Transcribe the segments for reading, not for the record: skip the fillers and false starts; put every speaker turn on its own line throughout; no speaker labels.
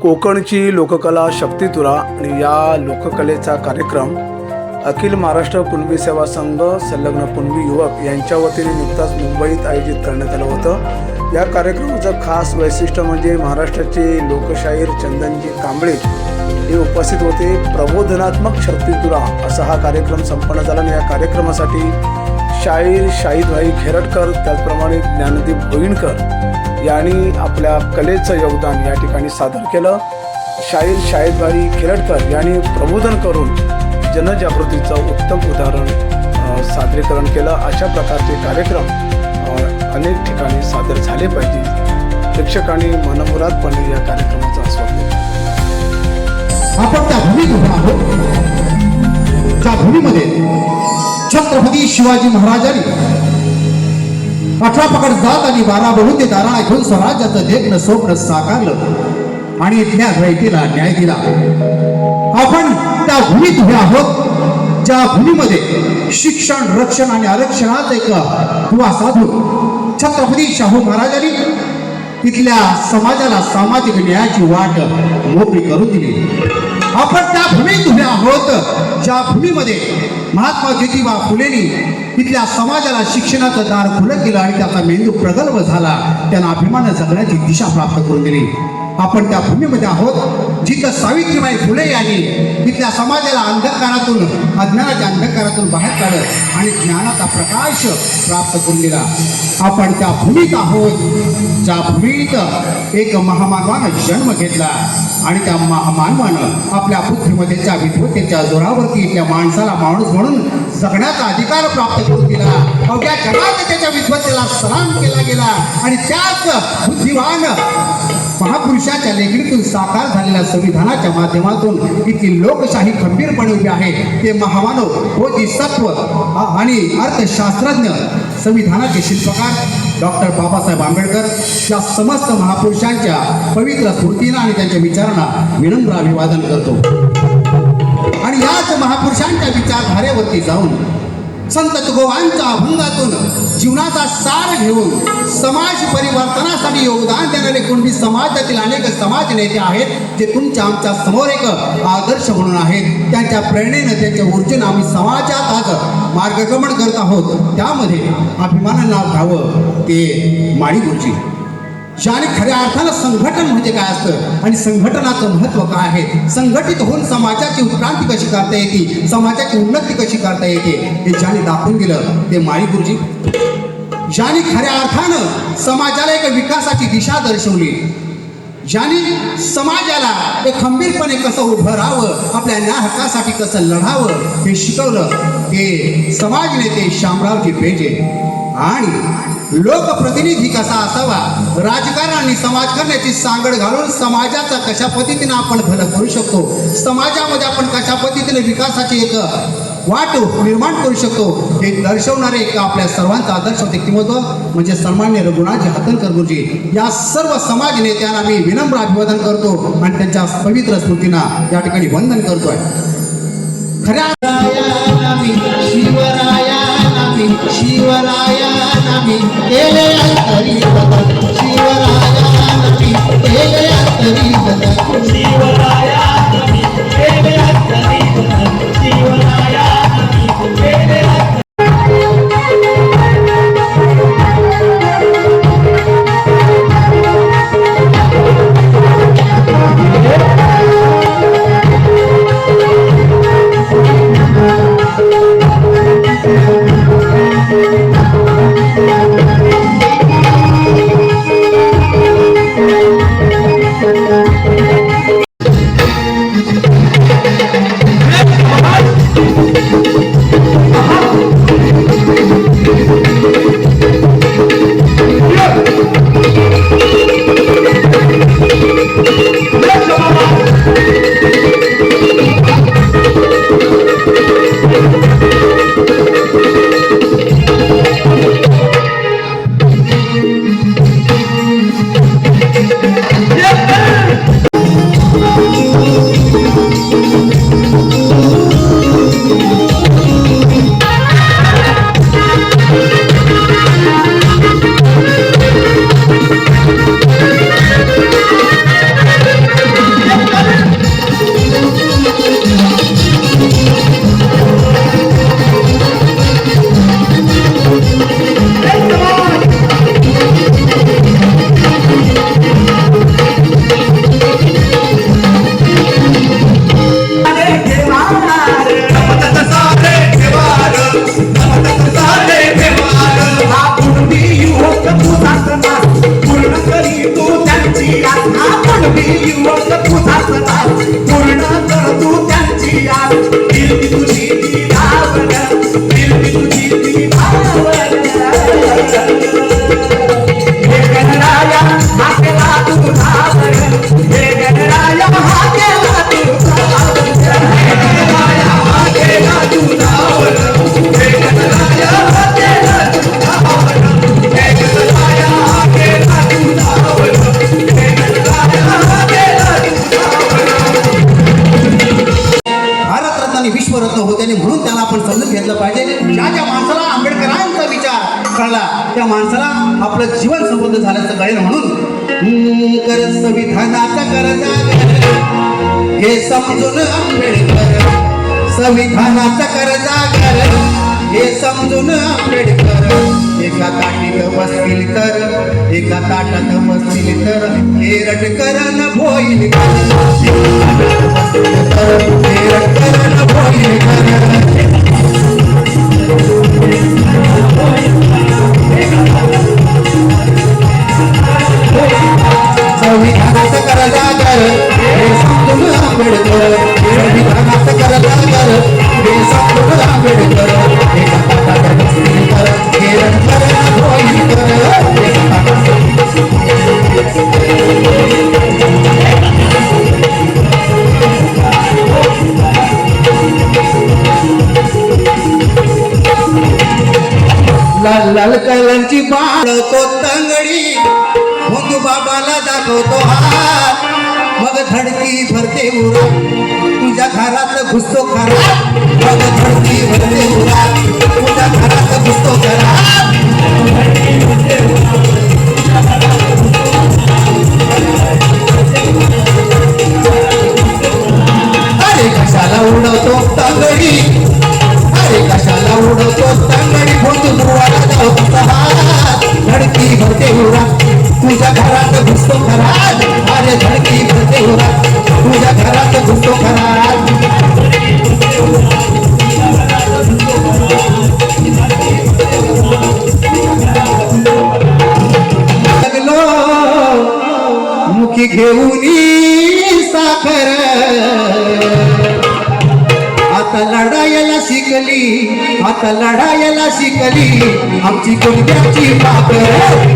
कोकणची लोककला शक्तितुरा आणि या लोककलेचा कार्यक्रम अखिल महाराष्ट्र कुणबी सेवा संघ संलग्न कुणबी युवक यांच्या वतीने नुकताच मुंबईत आयोजित करण्यात आलं होतं। या कार्यक्रमाचं खास वैशिष्ट्य म्हणजे महाराष्ट्राचे लोकशाहीर चंदनजी कांबळे हे उपस्थित होते। प्रबोधनात्मक शक्तितुरा असा हा कार्यक्रम संपन्न झाला आणि या कार्यक्रमासाठी शाहीर शाहिदभाई खेरटकर त्याचप्रमाणे ज्ञानदीप गोविंदकर यांनी आपल्या कलेचं योगदान या ठिकाणी सादर केलं। शाहीर शाहिदभाई खेरटकर यांनी प्रबोधन करून जनजागृतीचं उत्तम उदाहरण सादरीकरण केलं। अशा प्रकारचे कार्यक्रम अनेक ठिकाणी सादर झाले पाहिजे। प्रेक्षकांनी मनमुरादपणे या कार्यक्रमाचा आस्वाद घेतला।
आपण त्या भूमीत उभे आहोत ज्या भूमीमध्ये छत्रपती शिवाजी महाराजांनी 18 पकड जात आणि 12 बहु ते दारा घेऊन स्वराज्याचं देखणं स्वप्न साकारलं आणि इथल्या रयतेला न्याय दिला। आपण त्या भूमीत उभे आहोत ज्या भूमीमध्ये शिक्षण, रक्षण आणि आरक्षणाचा एक दुवा साधून छत्रपती शाहू महाराजांनी इथल्या समाजाला सामाजिक न्यायाची वाट मोकळी करून दिली। आपण त्या भूमीत उभे आहोत ज्या भूमीमध्ये महात्मा ज्योतिबा फुलेंनी इथल्या समाजाला शिक्षणाचं दार खुलं केलं आणि त्याचा मेंदू प्रगल्भ झाला, त्यांना अभिमान जगण्याची दिशा प्राप्त करून दिली। आपण त्या भूमीमध्ये आहोत जिथं सावित्रीबाई फुले यांनी इथल्या समाजाला अंधकारातून, अज्ञानाच्या अंधकारातून बाहेर काढत आणि ज्ञानाचा प्रकाश प्राप्त करून दिला। आपण त्या भूमीत आहोत ज्या भूमीत एक महामानवानं जन्म घेतला आणि त्या महामानवानं आपल्या बुद्धिमत्तेच्या विद्वत्तेच्या जोरावरती इथल्या माणसाला माणूस म्हणून जगण्याचा अधिकार प्राप्त करून दिला। अवघ्या जगात त्याच्या विद्वत्तेला सलाम केला गेला आणि त्याच बुद्धिवान महापुरुषाच्या लेखणीतून साकार झालेल्या संविधानाच्या माध्यमातून इथली लोकशाही खंबीरपणे उभी आहे। ते महामानव बोधिसत्व आणि अर्थशास्त्रज्ञ संविधानाचे शिल्पकार डॉक्टर बाबासाहेब आंबेडकर या समस्त महापुरुषांच्या पवित्र स्मृतींना आणि त्यांच्या विचारांना विनम्र अभिवादन करतो आणि याच महापुरुषांच्या विचारधारेवरती जाऊन संत तुकोबांच्या अभंगातून जीवनाचा सार घेऊन समाज परिवर्तनासाठी योगदान देणारे कुणबी समाजातील अनेक समाज नेते आहेत जे तुमच्या आमच्या समोर एक आदर्श म्हणून आहेत। त्यांच्या प्रेरणेनं, त्यांच्या ऊर्जेनं आम्ही समाजात आज मार्गक्रमण करत आहोत। त्यामध्ये अभिमानानं नाव घ्यावं ते माळी गुरुजी, ज्याने खऱ्या अर्थानं संघटन म्हणजे काय असतं आणि संघटनाचं महत्त्व काय आहे, संघटित होऊन समाजाची उत्क्रांती कशी करता येते, समाजाची उन्नती कशी करता येते हे ज्याने दाखवून दिलं ते माळी गुरुजी, ज्याने खऱ्या अर्थानं समाजाला एक विकासाची दिशा दर्शवली, ज्याने समाजाला एक खंबीरपणे कसं उभं राहावं, आपल्या न्याय हक्कासाठी कसं लढावं हे शिकवलं ते समाज नेते शामरावजी पेजे। आणि लोकप्रतिनिधी कसा असावा, राजकारण आणि समाजकारणाची सांगड घालून समाजाचा कशा पद्धतीने आपण भलं करू शकतो, समाजामध्ये आपण कशा पद्धतीने विकासाची एक वाट निर्माण करू शकतो हे दर्शवणारे एक आपल्या सर्वांचा आदर्श व्यक्तिमत्व म्हणजे सन्माननीय रघुनाथजी हातणकर गुरुजी। या सर्व समाज नेत्यांना मी विनम्र अभिवादन करतो आणि त्यांच्या पवित्र स्मृतींना या ठिकाणी वंदन करतोय। खऱ्या शिवराया शिवराया नामी केले अंतरी बदल, शिवराया नामी केले अंतरी बदल, शिवराया नामी केले अंतरी बदल, शिवराया नामी केले
कुणबी युवक तुझाच नाव पूर्ण कर तू त्यांची आस फिरती तुझी ती धावण फिरती तुझी ती धावण हे गणराया हा केला तू धावण हे गणराया हा केला तू धावण हे गणराया हा केला तू धावण हे गणराया हा केला तू धावण हे गणराया हा केला तू धावण हे गणराया हा केला तू धावण
भारतरत्न आणि विश्वरत्न होते आणि म्हणून त्याला आपण समजून घेतलं पाहिजे. ज्या ज्या माणसाला आंबेडकरांचा विचार कळला त्या माणसाला आपलं जीवन समृद्ध झाल्याचं कळेल. म्हणून कर संविधानाचा कर जागर हे समजून आंबेडकर संविधानाचा कर जागर हे समजून आंबेडकर एका ताटीत बसतील तर एका ताटात बसतील तर हे रटकरण होईल हे रटकरण होईल संविधानाचं कर जागर हे समजून आंबेडकर संविधानाचं कर जागर हे समजून आंबेडकर एका ताटात बसतील तर हे रटकरण होईल लाल लाल कलरची बाळतो तंगडी भोंदू बाबाला दाखवतो हात मग धडकी भरते उरा तुझ्या घरात घुसतो खरा मग धडकी भरते उरा तुझ्या घरात घुसतो खरा अरे कशाला उडवतो तंगडी अरे कशाला उडवतो तंगडी भोंदू बुवाला दाखवतो हात धडकी भरते उरा तुझ्या घरात घुसतो खराज अरे धडकी भरते उरा तुझ्या घरात घुसतो खराज लागलो मुखी घेऊन साखर आता लढायला शिकली आता लढायला शिकली आमची गुडघ्याची पाकर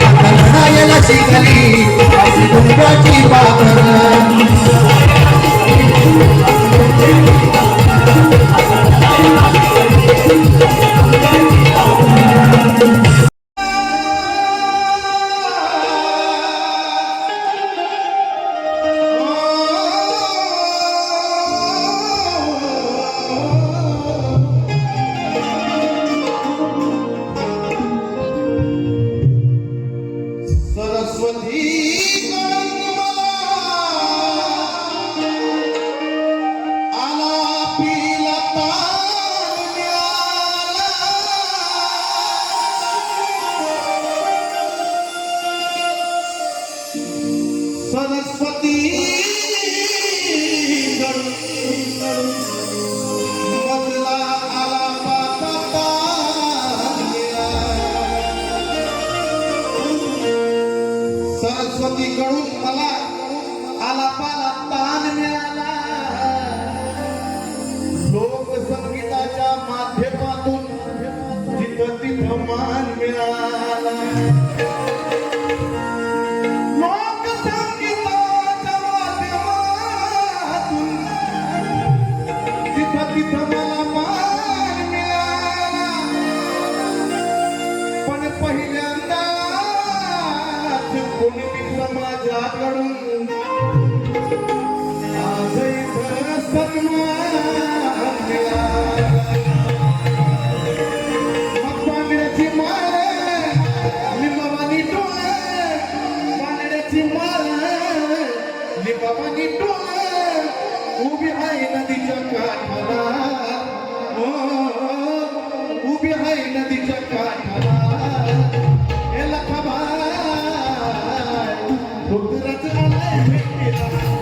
आता लढायला शिकली आमची गुडघ्याची पाकर
सरस्वती मधला आला पाता सरस्वतीकडून मला आलापाला तान मिळाला लोकसंगीताच्या माध्यमातून जिथं तिथं मान मिळाला समाजाकडून आजही सन्मान मिळाला पांगड्याची माळ लिंबाबानी डोळ पांगड्याची माळ लिंबाबानी डोळ उभी आहे नदीच्या काठाला उभी आहे नदीच्या काठाला हे लखाबाई रुद्राचं आलंय भेटीला